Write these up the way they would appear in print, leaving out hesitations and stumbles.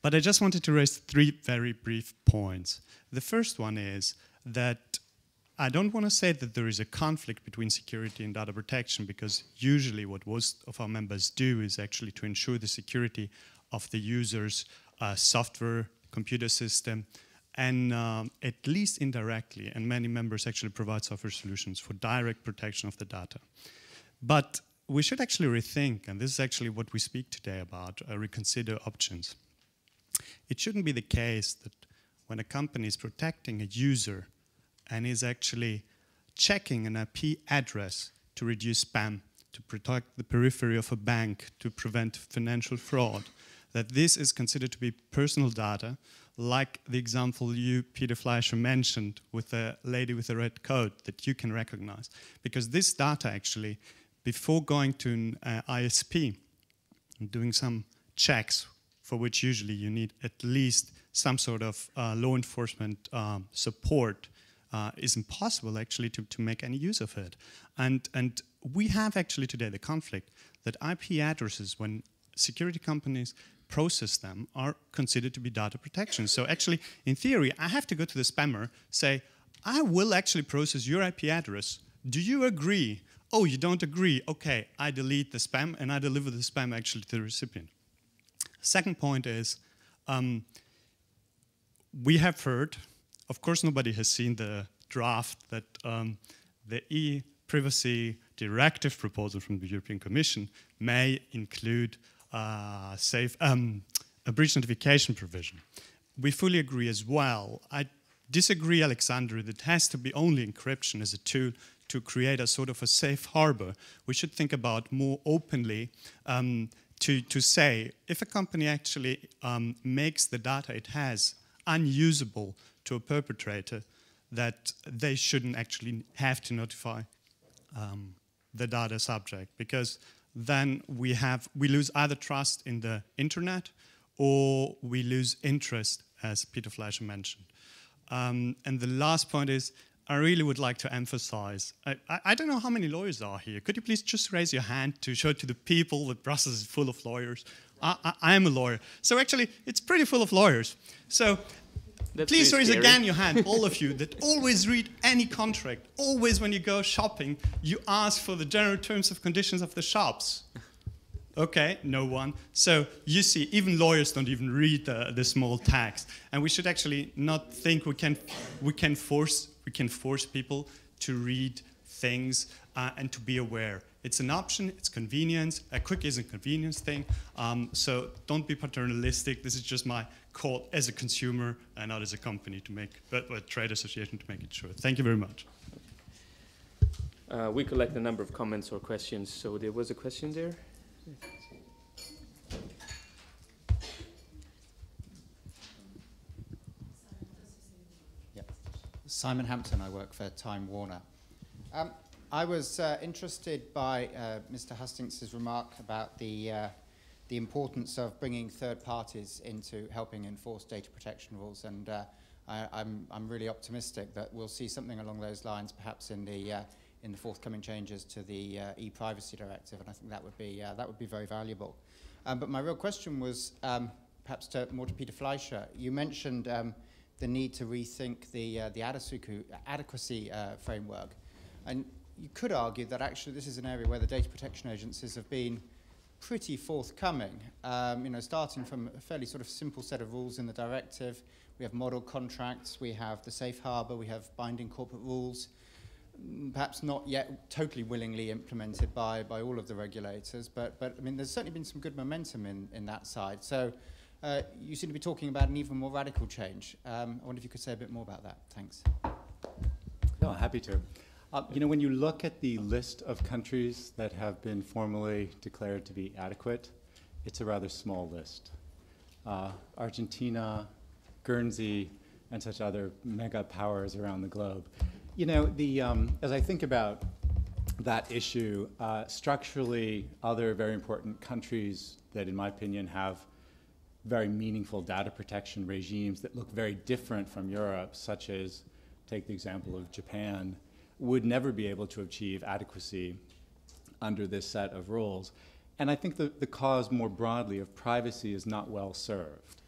But I just wanted to raise 3 very brief points. The first one is that I don't want to say that there is a conflict between security and data protection, because usually what most of our members do is actually to ensure the security of the user's software, computer system, and at least indirectly, and many members actually provide software solutions for direct protection of the data. But we should actually rethink, and this is actually what we speak today about, reconsider options. It shouldn't be the case that when a company is protecting a user and is actually checking an IP address to reduce spam, to protect the periphery of a bank, to prevent financial fraud, that this is considered to be personal data, like the example you, Peter Fleischer, mentioned with the lady with the red coat that you can recognize. Because this data actually, before going to an ISP and doing some checks, for which usually you need at least some sort of law enforcement support, is impossible actually to make any use of it. And we have actually today the conflict that IP addresses, when security companies process them, are considered to be data protection. So actually, in theory, I have to go to the spammer, say, I will actually process your IP address. Do you agree? Oh, you don't agree. Okay, I delete the spam and I deliver the spam actually to the recipient. Second point is, we have heard, of course nobody has seen the draft, that the e-privacy directive proposal from the European Commission may include a breach notification provision. We fully agree as well. I disagree, Alexander, that it has to be only encryption as a tool to create a sort of a safe harbor. We should think about more openly to say, if a company actually makes the data it has unusable to a perpetrator, that they shouldn't actually have to notify the data subject, because then we lose either trust in the internet or we lose interest, as Peter Fleischer mentioned. And the last point is, I really would like to emphasize, I don't know how many lawyers are here. Could you please just raise your hand to show to the people that Brussels is full of lawyers? I am a lawyer. So actually, it's pretty full of lawyers. So please raise again your hand, all of you, that always read any contract. Always when you go shopping, you ask for the general terms and conditions of the shops. Okay, no one. So you see, even lawyers don't even read the small text. And we should actually not think we can force people to read things and to be aware. It's an option, it's convenience. A cookie is a convenience thing. So don't be paternalistic. This is just my call as a consumer and not as a company to make, but a trade association to make it sure. Thank you very much. We collect a number of comments or questions. So there was a question there. Simon Hampton, I work for Time Warner. I was interested by Mr. Hastings' remark about the importance of bringing third parties into helping enforce data protection rules, and I'm really optimistic that we'll see something along those lines, perhaps in the forthcoming changes to the e-privacy directive, and I think that would be very valuable. But my real question was perhaps more to Peter Fleischer. You mentioned the need to rethink the adequacy framework. And you could argue that actually this is an area where the data protection agencies have been pretty forthcoming, starting from a fairly sort of simple set of rules in the directive. We have model contracts, we have the safe harbor, we have binding corporate rules, perhaps not yet totally willingly implemented by all of the regulators, but I mean, there's certainly been some good momentum in that side. So you seem to be talking about an even more radical change. I wonder if you could say a bit more about that. Thanks. No, happy to. When you look at the list of countries that have been formally declared to be adequate, it's a rather small list. Argentina, Guernsey, and such other mega powers around the globe. As I think about that issue, structurally, other very important countries that, in my opinion, have very meaningful data protection regimes that look very different from Europe, such as, take the example of Japan, would never be able to achieve adequacy under this set of rules. And I think the cause more broadly of privacy is not well served.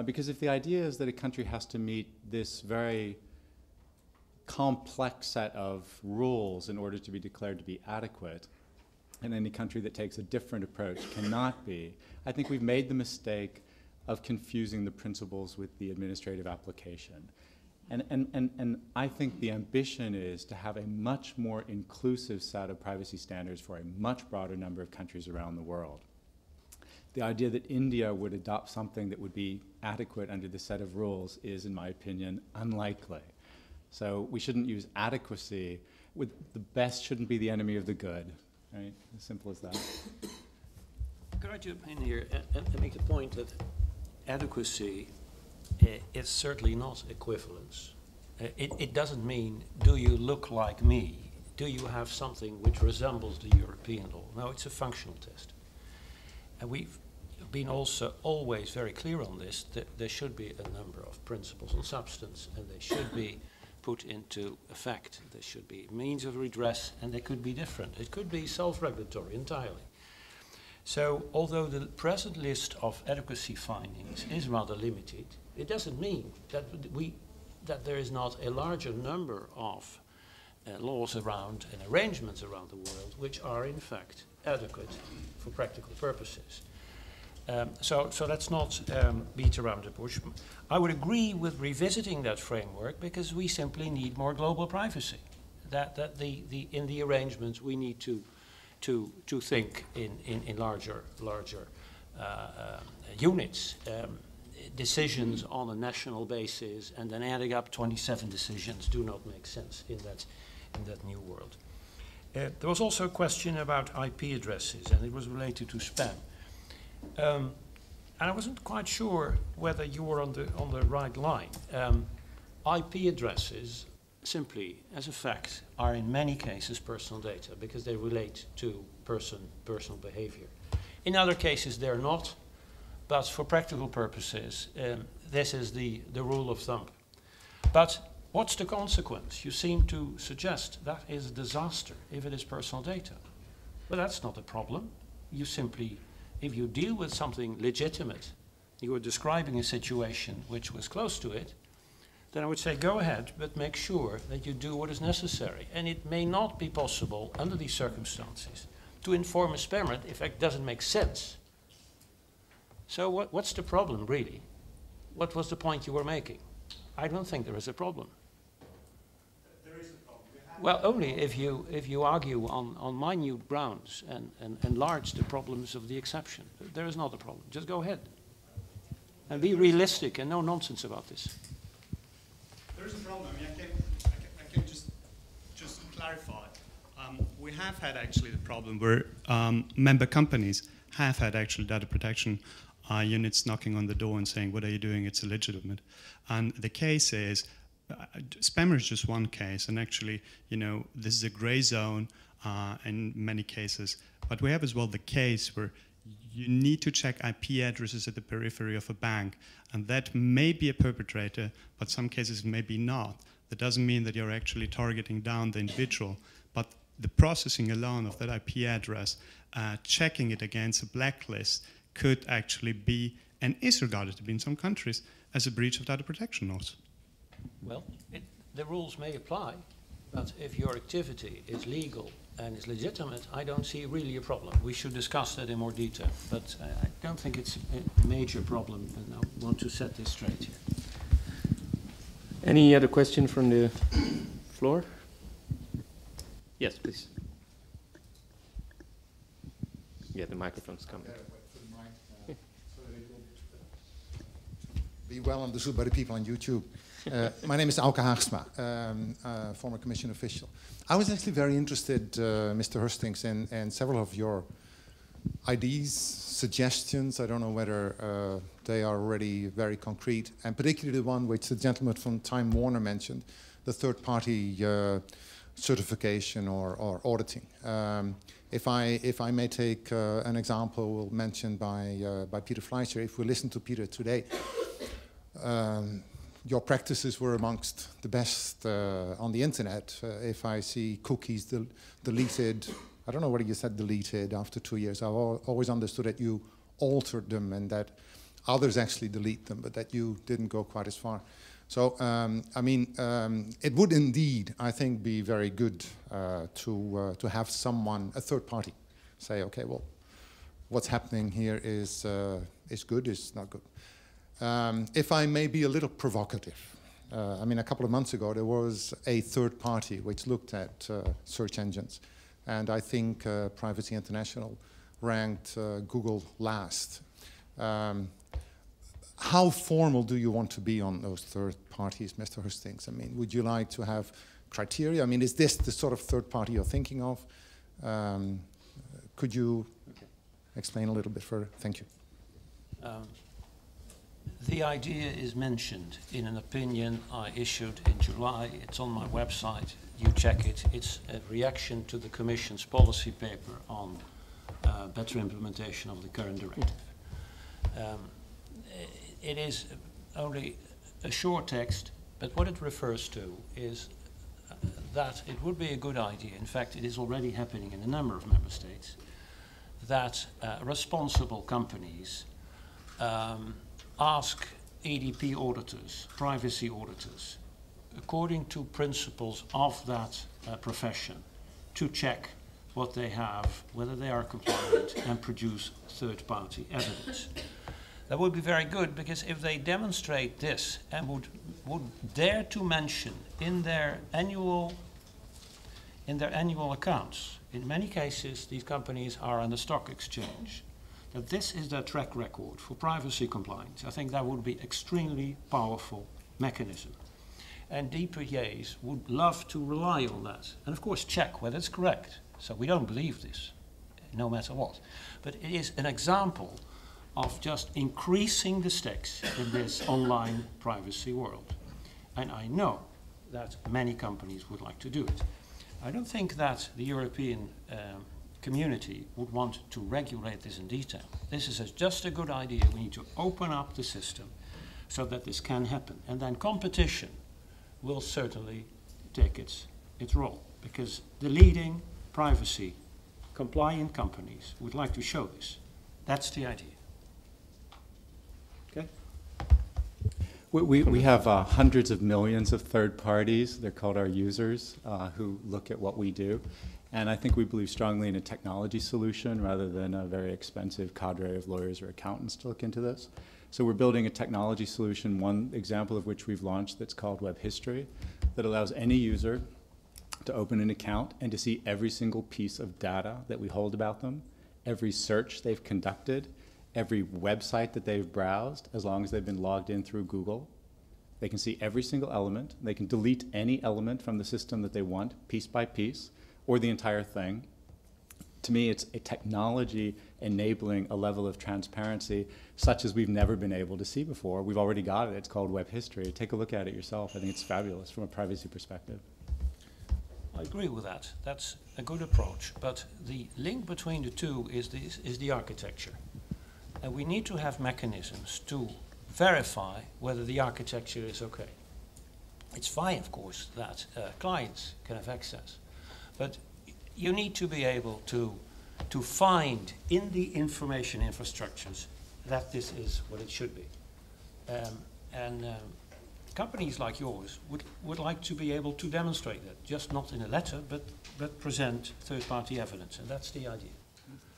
Because if the idea is that a country has to meet this very complex set of rules in order to be declared to be adequate, and any country that takes a different approach cannot be, I think we've made the mistake of confusing the principles with the administrative application. And I think the ambition is to have a much more inclusive set of privacy standards for a much broader number of countries around the world. The idea that India would adopt something that would be adequate under the set of rules is, in my opinion, unlikely. So we shouldn't use adequacy. The best shouldn't be the enemy of the good, right? As simple as that. Could I jump in here and make the point that adequacy is certainly not equivalence. It doesn't mean, do you look like me? Do you have something which resembles the European law? No, it's a functional test. And we've been also always very clear on this, that there should be a number of principles on substance, and they should be put into effect. There should be means of redress, and they could be different. It could be self-regulatory entirely. So, although the present list of adequacy findings is rather limited, it doesn't mean that there is not a larger number of laws around and arrangements around the world which are in fact adequate for practical purposes. So let's not beat around the bush. I would agree with revisiting that framework because we simply need more global privacy. That in the arrangements we need to think in larger units. Decisions on a national basis and then adding up 27 decisions do not make sense in that new world. There was also a question about IP addresses, and it was related to spam. And I wasn't quite sure whether you were on the right line. IP addresses, simply as a fact, are in many cases personal data because they relate to personal behavior. In other cases, they're not. But for practical purposes, this is the rule of thumb. But what's the consequence? You seem to suggest that is a disaster if it is personal data. But that's not a problem. You simply, if you deal with something legitimate, you were describing a situation which was close to it, then I would say go ahead, but make sure that you do what is necessary. And it may not be possible under these circumstances to inform a spammer if it doesn't make sense. So what's the problem, really? What was the point you were making? I don't think there is a problem. There is a problem. Well, only if you argue on minute grounds and enlarge the problems of the exception. There is not a problem. Just go ahead. And be realistic and no nonsense about this. There is a problem. I mean, I can just clarify. We have had actually the problem where member companies have had actually data protection units knocking on the door and saying, what are you doing? It's illegitimate. And the case is, spammer is just one case. And actually, this is a gray zone in many cases. But we have as well the case where you need to check IP addresses at the periphery of a bank. And that may be a perpetrator, but some cases maybe not. That doesn't mean that you're actually targeting down the individual. But the processing alone of that IP address, checking it against a blacklist, could actually be and is regarded to be in some countries as a breach of data protection laws. Well, the rules may apply, but if your activity is legal and is legitimate, I don't see really a problem. We should discuss that in more detail, but I don't think it's a major problem, and I want to set this straight here. Any other question from the floor? Yes, please. Yeah, the microphone's coming. Be well understood by the people on YouTube. My name is Auke Haagsma, former commission official. I was actually very interested, Mr. Hustings, in several of your ideas, suggestions. I don't know whether they are already very concrete, and particularly the one which the gentleman from Time Warner mentioned, the third-party certification or auditing. If I may take an example mentioned by Peter Fleischer, if we listen to Peter today, your practices were amongst the best on the internet. If I see cookies deleted, I don't know whether you said deleted after 2 years, I've always understood that you altered them and that others actually delete them, but that you didn't go quite as far. So, I mean, it would indeed, I think, be very good to have someone, a third party, say, okay, well, what's happening here is good, is not good. If I may be a little provocative, I mean, a couple of months ago, there was a third party which looked at search engines. And I think Privacy International ranked Google last. How formal do you want to be on those third parties, Mr. Hustings? I mean, would you like to have criteria? I mean, is this the sort of third party you're thinking of? Could you explain a little bit further? Thank you. The idea is mentioned in an opinion I issued in July. It's on my website. You check it. It's a reaction to the Commission's policy paper on better implementation of the current directive. It is only a short text, but what it refers to is that it would be a good idea, in fact it is already happening in a number of member states, that responsible companies ask EDP auditors, privacy auditors, according to principles of that profession, to check what they have, whether they are compliant, and produce third-party evidence. That would be very good, because if they demonstrate this and would dare to mention in their annual accounts, in many cases these companies are on the stock exchange, that this is their track record for privacy compliance, I think that would be extremely powerful mechanism. And DPAs would love to rely on that, and of course check whether it's correct. So we don't believe this, no matter what. But it is an example of just increasing the stakes in this online privacy world. And I know that many companies would like to do it. I don't think that the European community would want to regulate this in detail. This is just a good idea. We need to open up the system so that this can happen. And then competition will certainly take its role, because the leading privacy compliant companies would like to show this. That's the idea. Okay? We have hundreds of millions of third parties. They're called our users who look at what we do. And I think we believe strongly in a technology solution rather than a very expensive cadre of lawyers or accountants to look into this. So we're building a technology solution, one example of which we've launched that's called Web History, that allows any user to open an account and to see every single piece of data that we hold about them, every search they've conducted, every website that they've browsed, as long as they've been logged in through Google. They can see every single element. They can delete any element from the system that they want, piece by piece, or the entire thing. To me, it's a technology enabling a level of transparency such as we've never been able to see before. We've already got it. It's called Web History. Take a look at it yourself. I think it's fabulous from a privacy perspective. I agree with that. That's a good approach. But the link between the two is the architecture. And we need to have mechanisms to verify whether the architecture is okay. It's fine, of course, that clients can have access. But you need to be able to find in the information infrastructures that this is what it should be. Companies like yours would like to be able to demonstrate that, just not in a letter, but present third-party evidence, and that's the idea.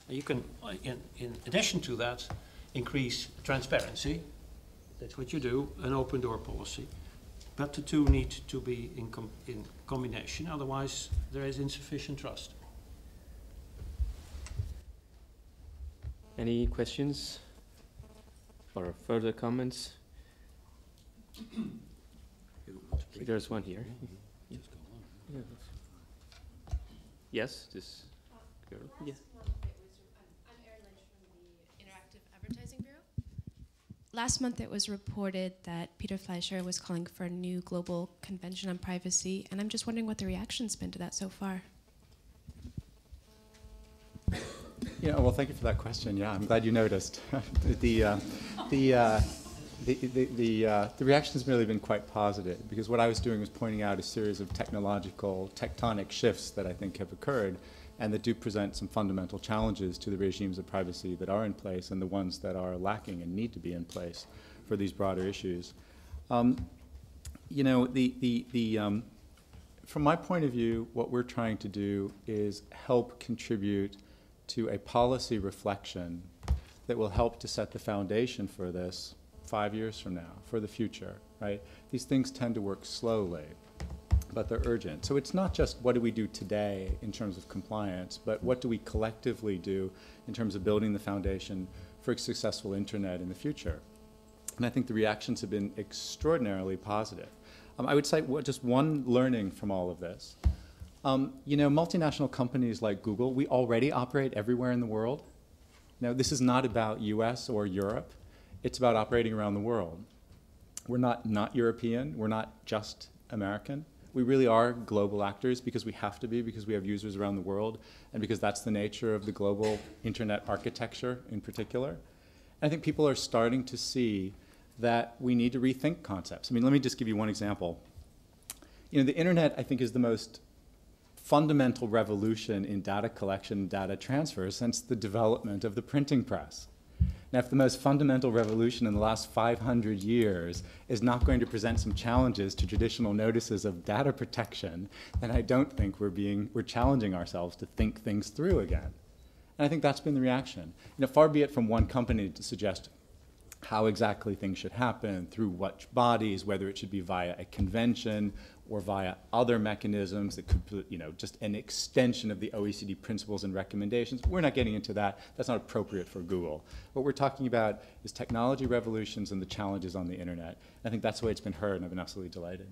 And you can, in addition to that, increase transparency. That's what you do, an open door policy. But the two need to be in combination, otherwise there is insufficient trust. Any questions or further comments? There's one here. Yeah. Yes, this girl. Yeah. Last month it was reported that Peter Fleischer was calling for a new global convention on privacy, and I'm just wondering what the reaction's been to that so far. Yeah, well, thank you for that question. Yeah, I'm glad you noticed. The reaction has really been quite positive, because what I was doing was pointing out a series of technological tectonic shifts that I think have occurred and that do present some fundamental challenges to the regimes of privacy that are in place and the ones that are lacking and need to be in place for these broader issues. You know, from my point of view, what we're trying to do is help contribute to a policy reflection that will help to set the foundation for this 5 years from now, for the future, right? These things tend to work slowly, but they're urgent. So it's not just what do we do today in terms of compliance, but what do we collectively do in terms of building the foundation for a successful internet in the future. And I think the reactions have been extraordinarily positive. I would say just one learning from all of this. You know, multinational companies like Google, we already operate everywhere in the world. Now, this is not about US or Europe. It's about operating around the world. We're not European. We're not just American. We really are global actors because we have to be, because we have users around the world, and because that's the nature of the global internet architecture in particular. And I think people are starting to see that we need to rethink concepts. I mean, let me just give you one example. You know, the internet, I think, is the most fundamental revolution in data collection and data transfer since the development of the printing press. Now, if the most fundamental revolution in the last 500 years is not going to present some challenges to traditional notices of data protection, then I don't think we're challenging ourselves to think things through again. And I think that's been the reaction. You know, far be it from one company to suggest how exactly things should happen, through what bodies, whether it should be via a convention or via other mechanisms that could, you know, just an extension of the OECD principles and recommendations. We're not getting into that. That's not appropriate for Google. What we're talking about is technology revolutions and the challenges on the internet. I think that's the way it's been heard, and I've been absolutely delighted.